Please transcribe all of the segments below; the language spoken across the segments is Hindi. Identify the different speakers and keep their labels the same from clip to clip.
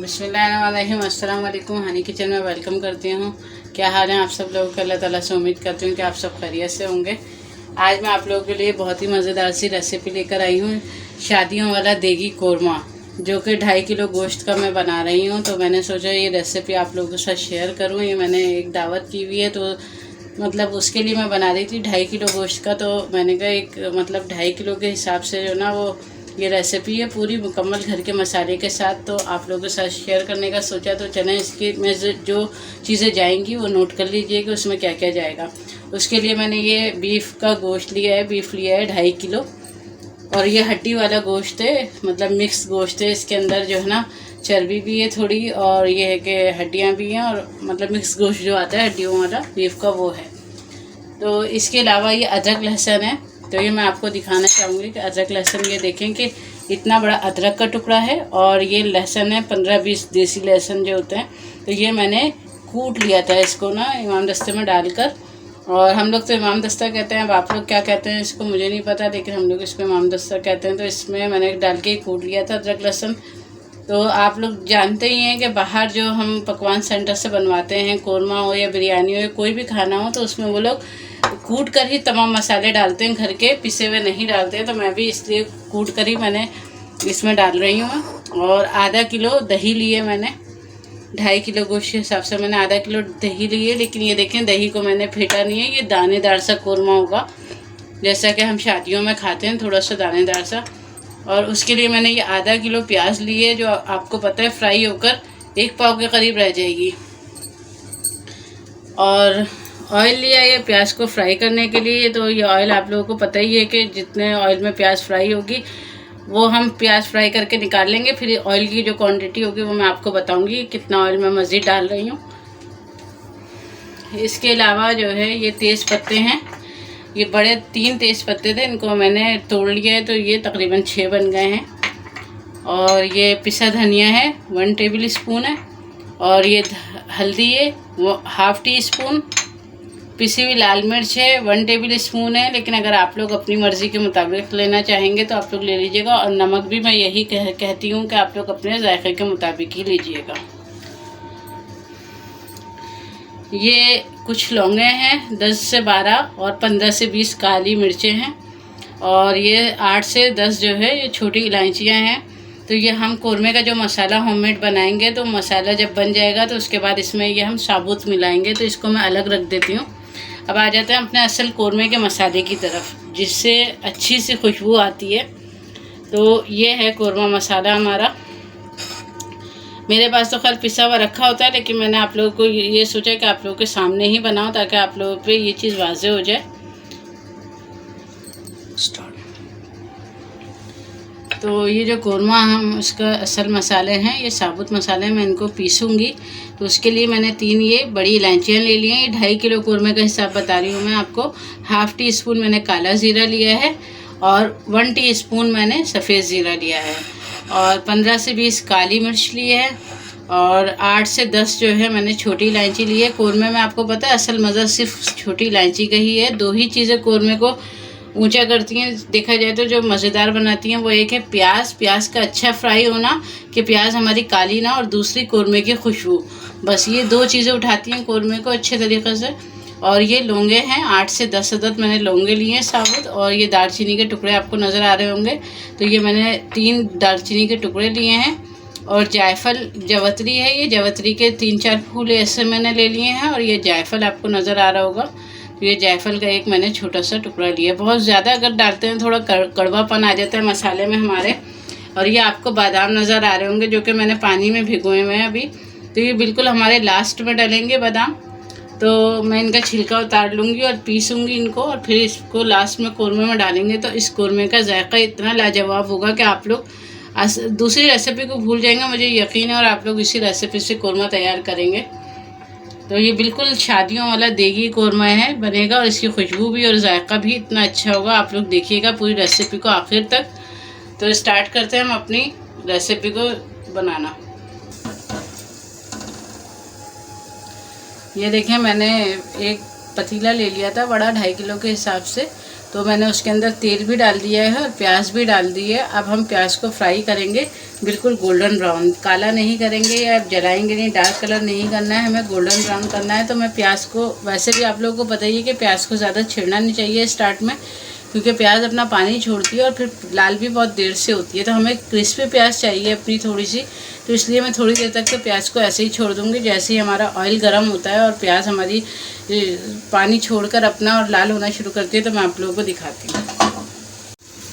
Speaker 1: बिस्मिल्लाहिर्रहमानिर्रहीम। अस्सलाम वालेकुम। हनी किचन में वेलकम करती हूँ। क्या हाल है आप सब लोगों का? अल्लाह ताला से उम्मीद करती हूँ कि आप सब खैरियत से होंगे। आज मैं आप लोगों के लिए बहुत ही मज़ेदार सी रेसिपी लेकर आई हूँ, शादियों वाला देगी कोरमा, जो कि 2.5 किलो गोश्त का मैं बना रही हूँ। तो मैंने सोचा ये रेसिपी आप लोगों के साथ शेयर करूँ। ये मैंने एक दावत की हुई है, तो मतलब उसके लिए मैं बना रही थी 2.5 किलो गोश्त का। तो मैंने कहा एक मतलब 2.5 किलो के हिसाब से जो ना वो ये रेसिपी है पूरी मुकम्मल घर के मसाले के साथ, तो आप लोगों के साथ शेयर करने का सोचा। तो चलें इसकी में जो चीज़ें जाएंगी वो नोट कर लीजिए कि उसमें क्या क्या जाएगा। उसके लिए मैंने ये बीफ का गोश्त लिया है, बीफ लिया है 2.5 किलो। और ये हड्डी वाला गोश्त है, मतलब मिक्स गोश्त है। इसके अंदर जो है ना चर्बी भी है थोड़ी, और ये है कि हड्डियाँ भी हैं, और मतलब मिक्स गोश्त जो आता है हड्डियों वाला बीफ का वो है। तो इसके अलावा ये अदरक लहसुन है। तो ये मैं आपको दिखाना चाहूँगी कि अदरक लहसुन, ये देखें कि इतना बड़ा अदरक का टुकड़ा है, और ये लहसुन है 15-20 देसी लहसुन जो होते हैं। तो ये मैंने कूट लिया था इसको ना इमाम दस्ते में डालकर, और हम लोग तो इमाम दस्ता कहते हैं। अब आप लोग क्या कहते हैं इसको मुझे नहीं पता, लेकिन हम लोग इसको इमाम दस्ता कहते हैं। तो इसमें मैंने डाल के कूट लिया था अदरक लहसुन। तो आप लोग जानते ही हैं कि बाहर जो हम पकवान सेंटर से बनवाते हैं, कोरमा हो या बिरयानी हो या कोई भी खाना हो, तो उसमें वो लोग कूट कर ही तमाम मसाले डालते हैं, घर के पिसे हुए नहीं डालते हैं। तो मैं भी इसलिए कूट कर ही मैंने इसमें डाल रही हूँ। और आधा किलो दही लिए मैंने, 2.5 किलो गोश्त के हिसाब से मैंने आधा किलो दही लिए। लेकिन ये देखें दही को मैंने फेंटा नहीं है, ये दानेदार सा कोरमा होगा जैसा कि हम शादियों में खाते हैं, थोड़ा सा दानेदार सा। और उसके लिए मैंने ये आधा किलो प्याज लिए, जो आपको पता है फ्राई होकर 1 पाव के करीब रह जाएगी। और ऑयल लिया ये प्याज को फ्राई करने के लिए। तो ये ऑयल आप लोगों को पता ही है कि जितने ऑयल में प्याज फ्राई होगी वो हम प्याज फ्राई करके निकाल लेंगे। फिर ऑयल की जो क्वांटिटी होगी वो मैं आपको बताऊंगी कितना ऑयल मैं मज़ीद डाल रही हूँ। इसके अलावा जो है ये तेज़ पत्ते हैं, ये बड़े 3 तेज़ पत्ते थे, इनको मैंने तोड़ लिया है। तो ये तकरीबन 6 बन गए हैं। और ये पिसा धनिया है 1 टेबल स्पून है। और ये हल्दी है वो 1/2 टी स्पून। पिसी हुई लाल मिर्च है 1 टेबल स्पून है, लेकिन अगर आप लोग अपनी मर्ज़ी के मुताबिक लेना चाहेंगे तो आप लोग ले लीजिएगा। और नमक भी मैं यही कहती हूँ कि आप लोग अपने जायके के मुताबिक ही लीजिएगा। ये कुछ लौंगे हैं 10 से 12, और 15 से 20 काली मिर्चें हैं, और ये 8 से 10 जो है ये छोटी इलायचियाँ हैं। तो ये हम कोरमे का जो मसाला होममेड बनाएंगे, तो मसाला जब बन जाएगा तो उसके बाद इसमें ये हम साबुत मिलाएंगे। तो इसको मैं अलग रख देती हूँ। अब आ जाते हैं अपने असल कोरमे के मसाले की तरफ, जिससे अच्छी सी खुशबू आती है। तो ये है कोरमा मसाला हमारा। मेरे पास तो खैर पिसा हुआ रखा होता है, लेकिन मैंने आप लोगों को ये सोचा कि आप लोगों के सामने ही बनाऊं, ताकि आप लोगों पे ये चीज़ वाज़े हो जाए। तो ये जो कोरमा हम उसका असल मसाले हैं, ये साबुत मसाले मैं इनको पीसूँगी। तो उसके लिए मैंने 3 ये बड़ी इलायचियाँ ले ली हैं। ये 2.5 किलो कोरमे का हिसाब बता रही हूँ मैं आपको। 1/2 टी स्पून मैंने काला ज़ीरा लिया है, और 1 टीस्पून मैंने सफ़ेद ज़ीरा लिया है, और 15 से 20 काली मिर्च ली है, और 8 से 10 जो है मैंने छोटी इलायची ली है। कोरमे में आपको पता है असल मज़ा सिर्फ छोटी इलायची का ही है। 2 ही चीज़ें कोरमे को ऊंचा करती हैं देखा जाए तो, जो मज़ेदार बनाती हैं। वो एक है प्याज का अच्छा फ्राई होना, कि प्याज हमारी काली ना, और दूसरी कोरमे की खुशबू। बस ये 2 चीज़ें उठाती हैं कोरमे को अच्छे तरीके से। और ये लौंगे हैं 8 से 10 अदद मैंने लौंगे लिए हैं साबुत, और ये दालचीनी के टुकड़े आपको नज़र आ रहे होंगे। तो ये मैंने 3 दालचीनी के टुकड़े लिए हैं। और जायफल जवतरी है, ये जवतरी के 3-4 फूल ऐसे मैंने ले लिए हैं। और ये जायफल आपको नज़र आ रहा होगा, तो ये जायफल का एक मैंने छोटा सा टुकड़ा लिया। बहुत ज़्यादा अगर डालते हैं थोड़ा कड़वापन आ जाता है मसाले में हमारे। और ये आपको बादाम नज़र आ रहे होंगे, जो कि मैंने पानी में भिगोए हुए हैं अभी। तो ये बिल्कुल हमारे लास्ट में डलेंगे बादाम। तो मैं इनका छिलका उतार लूँगी और पीसूँगी इनको, और फिर इसको लास्ट में कोरमे में डालेंगे। तो इस कोरमे का जायका इतना लाजवाब होगा कि आप लोग दूसरी रेसिपी को भूल जाएंगे, मुझे यकीन है। और आप लोग इसी रेसिपी से कोरमा तैयार करेंगे। तो ये बिल्कुल शादियों वाला देगी कोरमा है बनेगा, और इसकी खुशबू भी और जायका भी इतना अच्छा होगा। आप लोग देखिएगा पूरी रेसिपी को आखिर तक। तो स्टार्ट करते हैं हम अपनी रेसिपी को बनाना। ये देखें मैंने एक पतीला ले लिया था बड़ा 2.5 किलो के हिसाब से। तो मैंने उसके अंदर तेल भी डाल दिया है और प्याज भी डाल दी है। अब हम प्याज को फ्राई करेंगे बिल्कुल गोल्डन ब्राउन, काला नहीं करेंगे या जलाएंगे नहीं, डार्क कलर नहीं करना है, हमें गोल्डन ब्राउन करना है। तो मैं प्याज को, वैसे भी आप लोगों को पता ही है कि प्याज को ज़्यादा छेड़ना नहीं चाहिए स्टार्ट में, क्योंकि प्याज अपना पानी छोड़ती है और फिर लाल भी बहुत देर से होती है। तो हमें क्रिस्पी प्याज चाहिए अपनी थोड़ी सी, तो इसलिए मैं थोड़ी देर तक तो प्याज को ऐसे ही छोड़ दूँगी। जैसे ही हमारा ऑयल गर्म होता है और प्याज हमारी पानी छोड़कर अपना और लाल होना शुरू करती है तो मैं आप लोगों को दिखाती हूँ।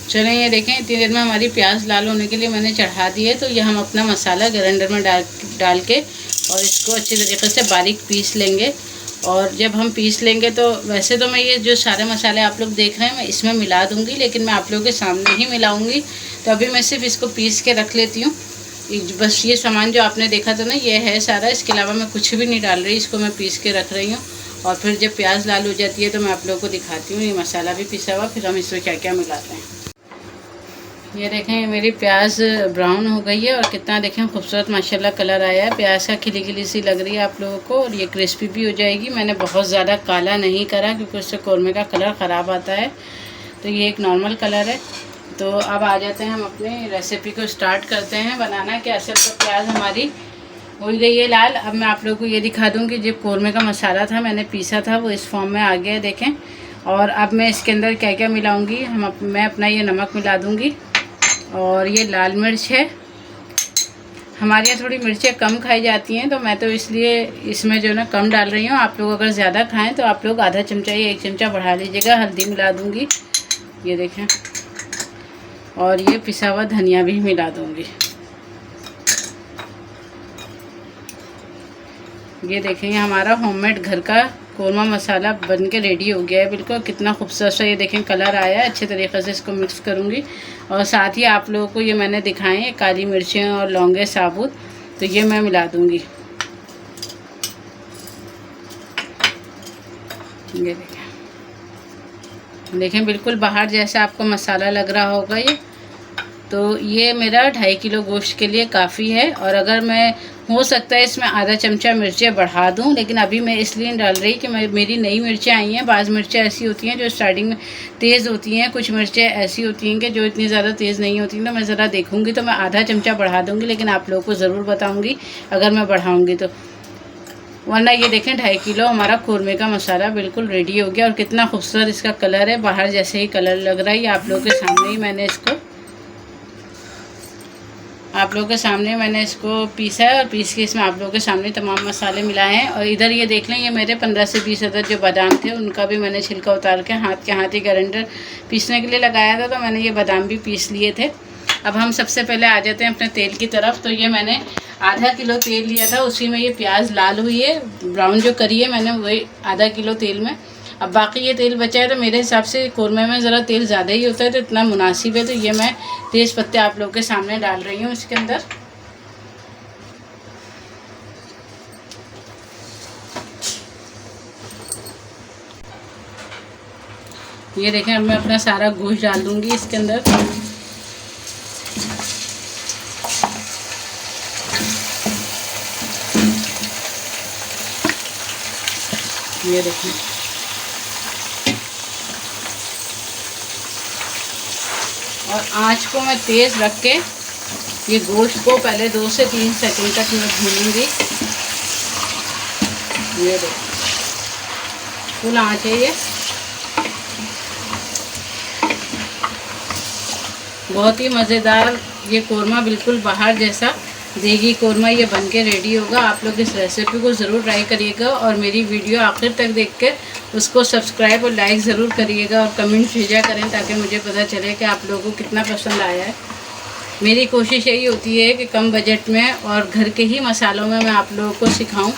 Speaker 1: चलें, ये देखें इतनी देर में हमारी प्याज लाल होने के लिए मैंने चढ़ा दी है। तो ये हम अपना मसाला ग्राइंडर में डाल के और इसको अच्छी तरीके से बारीक पीस लेंगे। और जब हम पीस लेंगे तो वैसे तो मैं ये जो सारे मसाले आप लोग देख रहे हैं मैं इसमें मिला दूंगी, लेकिन मैं आप लोगों के सामने ही मिलाऊंगी। तो अभी मैं सिर्फ इसको पीस के रख लेती हूँ। बस ये सामान जो आपने देखा था ना, ये है सारा, इसके अलावा मैं कुछ भी नहीं डाल रही। इसको मैं पीस के रख रही हूँ और फिर जब प्याज लाल हो जाती है तो मैं आप लोगों को दिखाती हूँ। ये मसाला भी पिसा हुआ, फिर हम इसमें क्या क्या मिलाते हैं। ये देखें मेरी प्याज ब्राउन हो गई है और कितना देखें खूबसूरत माशाल्लाह कलर आया है। प्याज का खिली खिली सी लग रही है आप लोगों को और ये क्रिस्पी भी हो जाएगी। मैंने बहुत ज़्यादा काला नहीं करा क्योंकि उससे कौरमे का कलर ख़राब आता है, तो ये एक नॉर्मल कलर है। तो अब आ जाते हैं हम अपने रेसिपी को स्टार्ट करते हैं बनाना। कि असल तो प्याज हमारी हो गई है लाल। अब मैं आप लोगों को ये दिखा दूँ कि जो कौरमे का मसाला था मैंने पीसा था वो इस फॉर्म में आ गया है, देखें। और अब मैं इसके अंदर क्या क्या मिलाऊँगी, मैं अपना ये नमक मिला दूँगी और ये लाल मिर्च है। हमारे यहाँ थोड़ी मिर्चें कम खाई जाती हैं तो मैं तो इसलिए इसमें जो ना कम डाल रही हूँ। आप लोग अगर ज़्यादा खाएं तो आप लोग आधा चमचा या 1 चमचा बढ़ा लीजिएगा। हल्दी मिला दूँगी, ये देखें, और ये पिसा हुआ धनिया भी मिला दूँगी। ये देखेंगे हमारा होममेड घर का कौरमा मसाला बन के रेडी हो गया है बिल्कुल। कितना खूबसूरत सा ये देखें कलर आया है। अच्छे तरीके से इसको मिक्स करूँगी और साथ ही आप लोगों को ये मैंने दिखाए हैं काली मिर्चें और लौंगे साबुत, तो ये मैं मिला दूँगी। ये देखें बिल्कुल बाहर जैसा आपको मसाला लग रहा होगा ये। तो ये मेरा 2.5 किलो गोश्त के लिए काफ़ी है। और अगर मैं हो सकता है इसमें आधा चमचा मिर्चें बढ़ा दूं, लेकिन अभी मैं इसलिए डाल रही कि मेरी नई मिर्चें आई हैं। बाज़ मिर्चें ऐसी होती हैं जो स्टार्टिंग में तेज़ होती हैं, कुछ मिर्चें ऐसी होती हैं कि जो इतनी ज़्यादा तेज़ नहीं होती। तो मैं ज़रा देखूँगी तो मैं आधा चमचा बढ़ा दूँगी, लेकिन आप लोगों को ज़रूर बताऊँगी अगर मैं बढ़ाऊँगी तो। वरना ये देखें 2.5 किलो हमारा कौरमे का मसाला बिल्कुल रेडी हो गया और कितना खूबसूरत इसका कलर है, बाहर जैसे ही कलर लग रहा है। ये आप लोगों के सामने ही मैंने इसको पीसा है और पीस के इसमें आप लोगों के सामने तमाम मसाले मिलाए हैं। और इधर ये देख लें, ये मेरे 15 से 20 अदद जो बादाम थे उनका भी मैंने छिलका उतार के हाथ ही ग्राइंडर पीसने के लिए लगाया था, तो मैंने ये बादाम भी पीस लिए थे। अब हम सबसे पहले आ जाते हैं अपने तेल की तरफ। तो ये मैंने आधा किलो तेल लिया था, उसी में ये प्याज लाल हुई है, ब्राउन जो करी है मैंने वही आधा किलो तेल में। अब बाकी ये तेल बचा है तो मेरे हिसाब से कौरमे में ज़रा तेल ज़्यादा ही होता है, तो इतना मुनासिब है। तो ये मैं तेज़ पत्ते आप लोगों के सामने डाल रही हूँ इसके अंदर। ये देखें अब मैं अपना सारा गोश्त डाल दूँगी इसके अंदर। ये देखें और आँच को मैं तेज़ रख के ये गोश्त को पहले 2 से 3 सेकंड तक मैं भूनूंगी। ये देखो फुल आँच है ये। बहुत ही मज़ेदार ये कौरमा, बिल्कुल बाहर जैसा देगी कौरमा ये बन के रेडी होगा। आप लोग इस रेसिपी को ज़रूर ट्राई करिएगा और मेरी वीडियो आखिर तक देखकर उसको सब्सक्राइब और लाइक ज़रूर करिएगा और कमेंट भेजा करें ताकि मुझे पता चले कि आप लोगों को कितना पसंद आया है। मेरी कोशिश यही होती है कि कम बजट में और घर के ही मसालों में मैं आप लोगों को सिखाऊं,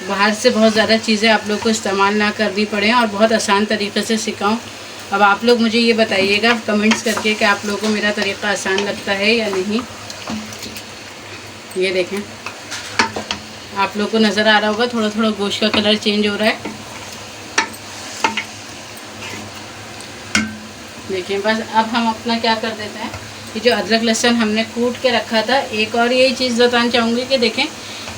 Speaker 1: बाहर से बहुत ज़्यादा चीज़ें आप लोगों को इस्तेमाल ना करनी पड़े और बहुत आसान तरीके से सिखाऊं। अब आप लोग मुझे ये बताइएगा कमेंट्स करके कि आप लोगों को मेरा तरीका आसान लगता है या नहीं। ये देखें आप लोग को नज़र आ रहा होगा थोड़ा थोड़ा गोश्त का कलर चेंज हो रहा है। देखिए बस अब हम अपना क्या कर देते हैं, ये जो अदरक लहसुन हमने कूट के रखा था। एक और यही चीज़ बताना चाहूँगी कि देखें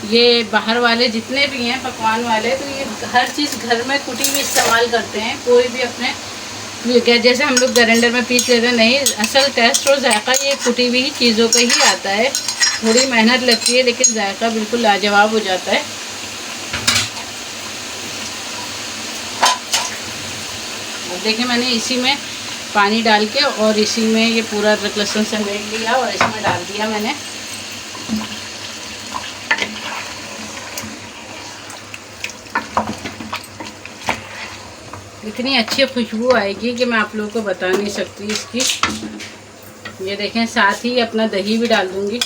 Speaker 1: ये बाहर वाले जितने भी हैं पकवान वाले, तो ये हर चीज़ घर में कुटी हुई इस्तेमाल करते हैं। कोई भी अपने क्या जैसे हम लोग ग्राइंडर में पीस लेते हैं, नहीं, असल टेस्ट और जायका ये कुटी हुई चीज़ों का ही आता है। थोड़ी मेहनत लगती है लेकिन जायका बिल्कुल लाजवाब हो जाता है। अब देखिए मैंने इसी में पानी डाल के और इसी में ये पूरा अदरक लहसुन समेट लिया और इसमें डाल दिया मैंने। इतनी अच्छी खुशबू आएगी कि मैं आप लोगों को बता नहीं सकती इसकी। ये देखें, साथ ही अपना दही भी डाल दूंगी।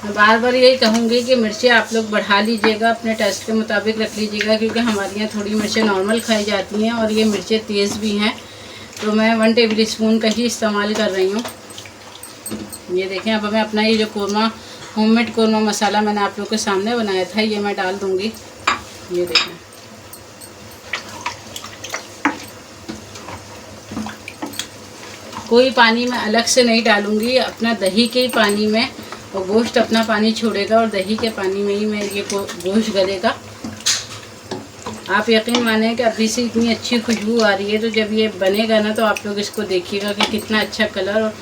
Speaker 1: मैं बार बार यही कहूँगी कि मिर्चें आप लोग बढ़ा लीजिएगा, अपने टेस्ट के मुताबिक रख लीजिएगा, क्योंकि हमारे यहाँ थोड़ी मिर्चें नॉर्मल खाई जाती हैं और ये मिर्चें तेज़ भी हैं, तो मैं 1 टेबल स्पून का ही इस्तेमाल कर रही हूँ। ये देखें, अब मैं अपना ये जो कोरमा होममेड कोरमा मसाला मैंने आप लोग के सामने बनाया था ये मैं डाल दूँगी। ये देखें, कोई पानी मैं अलग से नहीं डालूँगी, अपना दही के ही पानी में, और गोश्त अपना पानी छोड़ेगा और दही के पानी में ही मैं ये गोश्त गलेगा। आप यकीन माने कि अभी से इतनी अच्छी खुशबू आ रही है, तो जब ये बनेगा ना तो आप लोग इसको देखिएगा कि कितना अच्छा कलर और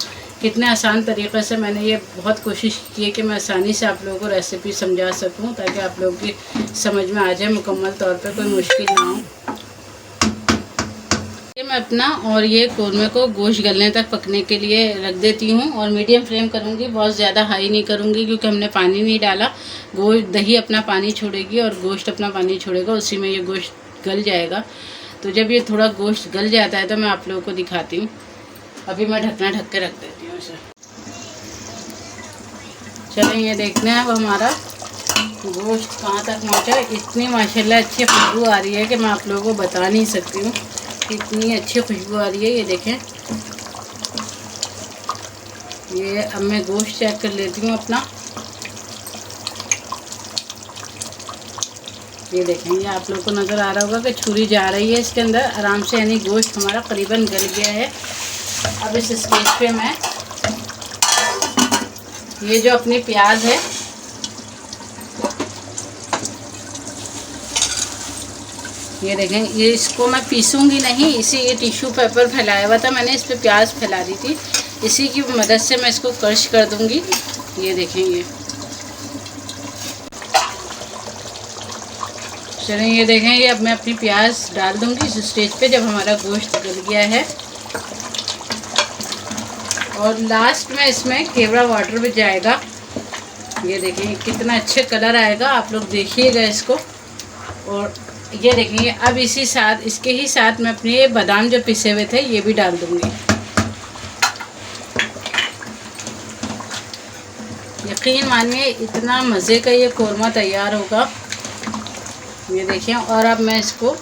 Speaker 1: कितने आसान तरीक़े से मैंने ये बहुत कोशिश की है कि मैं आसानी से आप लोगों को रेसिपी समझा सकूं, ताकि आप लोगों की समझ में आ जाए मुकम्मल तौर पे, कोई मुश्किल ना हो। ये मैं अपना और ये कोरमे को गोश्त गलने तक पकने के लिए रख देती हूँ और मीडियम फ्लेम करूँगी, बहुत ज़्यादा हाई नहीं करूँगी, क्योंकि हमने पानी नहीं डाला। दही अपना पानी छोड़ेगी और गोश्त अपना पानी छोड़ेगा, उसी में ये गोश्त गल जाएगा। तो जब ये थोड़ा गोश्त गल जाता है तो मैं आप लोगों को दिखाती हूँ। अभी मैं ढकना ढक के रख देती हूँ इसे। चलें, ये देखते हैं अब हमारा गोश्त कहाँ तक पहुँचा। इतनी माशाल्लाह अच्छी खुशबू आ रही है कि मैं आप लोगों को बता नहीं सकती हूँ, इतनी अच्छी खुशबू आ रही है। ये देखें, ये अब मैं गोश्त चेक कर लेती हूँ अपना। ये देखें, ये आप लोगों को नज़र आ रहा होगा कि छुरी जा रही है इसके अंदर आराम से, यानी गोश्त हमारा करीबन गल गया है। अब इस स्टेज पे मैं ये जो अपनी प्याज है ये देखें, ये इसको मैं पीसूंगी नहीं, इसी ये टिश्यू पेपर फैलाया हुआ था मैंने, इस पे प्याज फैला दी थी, इसी की मदद से मैं इसको क्रश कर दूंगी। ये देखें, ये चलें, ये देखें, ये अब मैं अपनी प्याज डाल दूंगी इस स्टेज पे जब हमारा गोश्त गल गया है। और लास्ट में इसमें केवड़ा वाटर भी जाएगा। ये देखें कितना अच्छे कलर आएगा, आप लोग देखिएगा इसको। और ये देखिए, अब इसी साथ, इसके ही साथ मैं अपने ये बादाम जो पिसे हुए थे ये भी डाल दूंगी। यकीन मानिए इतना मज़े का ये कोरमा तैयार होगा। ये देखिए, और अब मैं इसको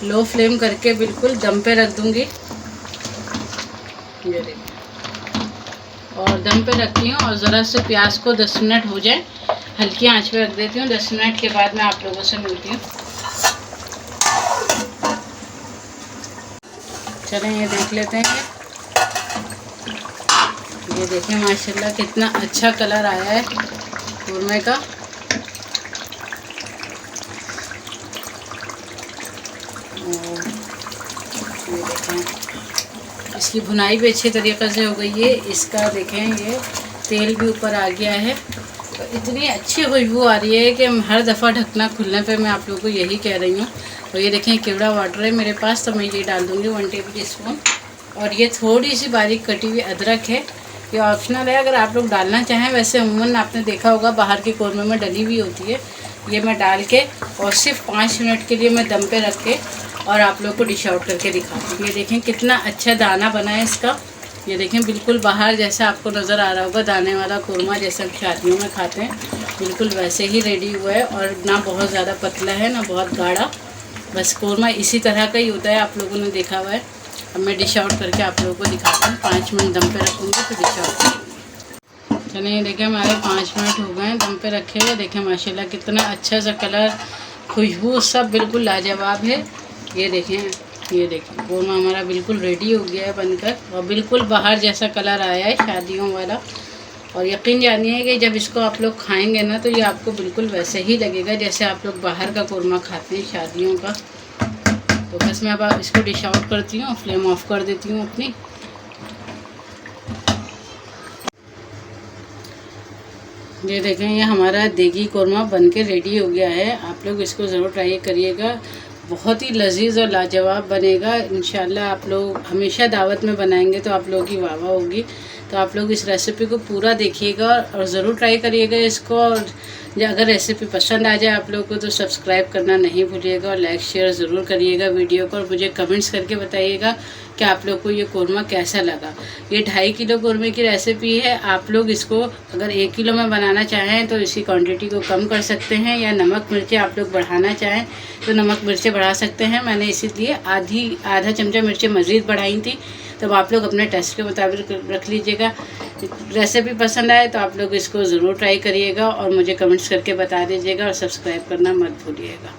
Speaker 1: लो फ्लेम करके बिल्कुल दम पे रख दूंगी। ये देखिए, और दम पे रखती हूँ और ज़रा से प्याज को 10 मिनट हो जाए, हल्की आंच पे रख देती हूँ। 10 मिनट के बाद मैं आप लोगों से मिलती हूँ। चलें, ये देख लेते हैं। ये देखें माशाल्लाह कितना अच्छा कलर आया है कोरमे का। ये देखें, इसकी भुनाई भी अच्छी तरीक़े से हो गई है। इसका देखें, ये तेल भी ऊपर आ गया है। तो इतनी अच्छी खुशबू आ रही है कि हर दफ़ा ढकना खुलने पे मैं आप लोगों को यही कह रही हूँ। तो ये देखें, केवड़ा वाटर है मेरे पास, तो मैं ये डाल दूँगी 1 टेबल स्पून। और ये थोड़ी सी बारीक कटी हुई अदरक है, ये ऑप्शनल है, अगर आप लोग डालना चाहें। वैसे अमूमन आपने देखा होगा बाहर के कोरमे में डली हुई होती है। ये मैं डाल के और सिर्फ 5 मिनट के लिए मैं दम पे रख के और आप लोग को डिश आउट करके दिखाती हूँ। ये देखें कितना अच्छा दाना बना है इसका। ये देखें, बिल्कुल बाहर जैसा आपको नज़र आ रहा होगा दाने वाला कोरमा, जैसा शादियों में खाते हैं, बिल्कुल वैसे ही रेडी हुआ है। और ना बहुत ज़्यादा पतला है ना बहुत गाढ़ा, बस कोरमा इसी तरह का ही होता है, आप लोगों ने देखा हुआ है। अब मैं डिश आउट करके आप लोगों को दिखाती हूँ। 5 मिनट दम पे रखूँगी फिर डिश आउट करूँगी। चलिए, देखें हमारे 5 मिनट हो गए दम पे रखे हुए। देखें माशाल्लाह कितना अच्छा सा कलर, खुशबू सब बिल्कुल लाजवाब है। ये देखें, ये देखिए कोरमा हमारा बिल्कुल रेडी हो गया है बनकर, और बिल्कुल बाहर जैसा कलर आया है शादियों वाला। और यकीन जानिए कि जब इसको आप लोग खाएंगे ना तो ये आपको बिल्कुल वैसे ही लगेगा जैसे आप लोग बाहर का कोरमा खाते हैं शादियों का। तो बस मैं अब इसको डिश आउट करती हूँ, फ्लेम ऑफ कर देती हूँ अपनी। ये देखें ये हमारा देगी कोरमा बनके रेडी हो गया है। आप लोग इसको ज़रूर ट्राई करिएगा, बहुत ही लजीज और लाजवाब बनेगा। इंशाल्लाह आप लोग हमेशा दावत में बनाएंगे तो आप लोगों की वाह वाह होगी। तो आप लोग इस रेसिपी को पूरा देखिएगा और ज़रूर ट्राई करिएगा इसको। और अगर रेसिपी पसंद आ जाए आप लोगों को तो सब्सक्राइब करना नहीं भूलिएगा और लाइक शेयर ज़रूर करिएगा वीडियो को। और मुझे कमेंट्स करके बताइएगा कि आप लोग को ये कोरमा कैसा लगा। ये 2.5 किलो कोरमे की रेसिपी है। आप लोग इसको अगर 1 किलो में बनाना चाहें तो इसकी क्वांटिटी को कम कर सकते हैं, या नमक मिर्चें आप लोग बढ़ाना चाहें तो नमक मिर्चें बढ़ा सकते हैं। मैंने इसीलिए आधा चमचा मिर्चें मज़ीद बढ़ाई थी। तब आप लोग अपने टेस्ट के मुताबिक रख लीजिएगा। रेसिपी पसंद आए तो आप लोग इसको ज़रूर ट्राई करिएगा और मुझे कमेंट्स करके बता दीजिएगा और सब्सक्राइब करना मत भूलिएगा।